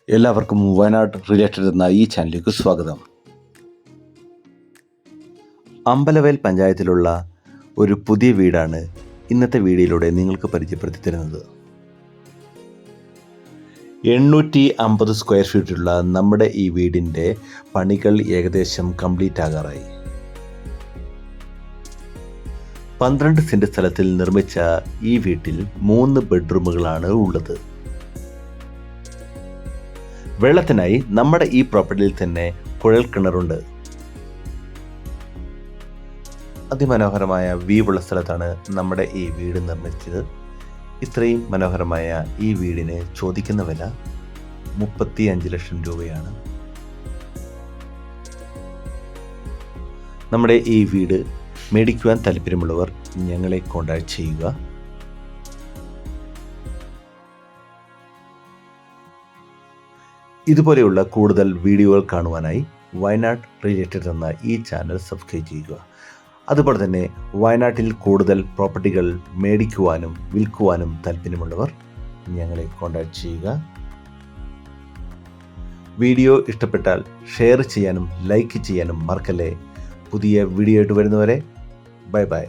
എല്ലാവർക്കും വയനാട് റിലേറ്റഡ് എന്ന ഈ ചാനലിലേക്ക് സ്വാഗതം. അമ്പലവയൽ പഞ്ചായത്തിലുള്ള ഒരു പുതിയ വീടാണ് ഇന്നത്തെ വീഡിയോയിലൂടെ നിങ്ങൾക്ക് പരിചയപ്പെടുത്തി തരുന്നത്. 850 സ്ക്വയർ ഫീറ്റുള്ള നമ്മുടെ ഈ വീടിൻ്റെ പണികൾ ഏകദേശം കംപ്ലീറ്റ് ആകാറായി. 12 സെൻറ് സ്ഥലത്തിൽ നിർമ്മിച്ച ഈ വീട്ടിൽ 3 ബെഡ്റൂമുകളാണ് ഉള്ളത്. വെള്ളത്തിനായി നമ്മുടെ ഈ പ്രോപ്പർട്ടിയിൽ തന്നെ കുഴൽ കിണറുണ്ട്. അതിമനോഹരമായ വ്യൂവുള്ള സ്ഥലത്താണ് നമ്മുടെ ഈ വീട് നിർമ്മിച്ചത്. ഇത്രയും മനോഹരമായ ഈ വീടിന് ചോദിക്കുന്ന വില 35 ലക്ഷം രൂപയാണ്. നമ്മുടെ ഈ വീട് മേടിക്കുവാൻ താല്പര്യമുള്ളവർ ഞങ്ങളെ കോൺടാക്ട് ചെയ്യുക. ഇതുപോലെയുള്ള കൂടുതൽ വീഡിയോകൾ കാണുവാനായി വയനാട് റിലേറ്റഡ് എന്ന ഈ ചാനൽ സബ്സ്ക്രൈബ് ചെയ്യുക. അതുപോലെ തന്നെ വയനാട്ടിൽ കൂടുതൽ പ്രോപ്പർട്ടികൾ മേടിക്കുവാനും വിൽക്കുവാനും താല്പര്യമുള്ളവർ ഞങ്ങളെ കോൺടാക്ട് ചെയ്യുക. വീഡിയോ ഇഷ്ടപ്പെട്ടാൽ ഷെയർ ചെയ്യാനും ലൈക്ക് ചെയ്യാനും മറക്കല്ലേ. പുതിയ വീഡിയോ ആയിട്ട് വരുന്നവരെ ബൈ ബൈ.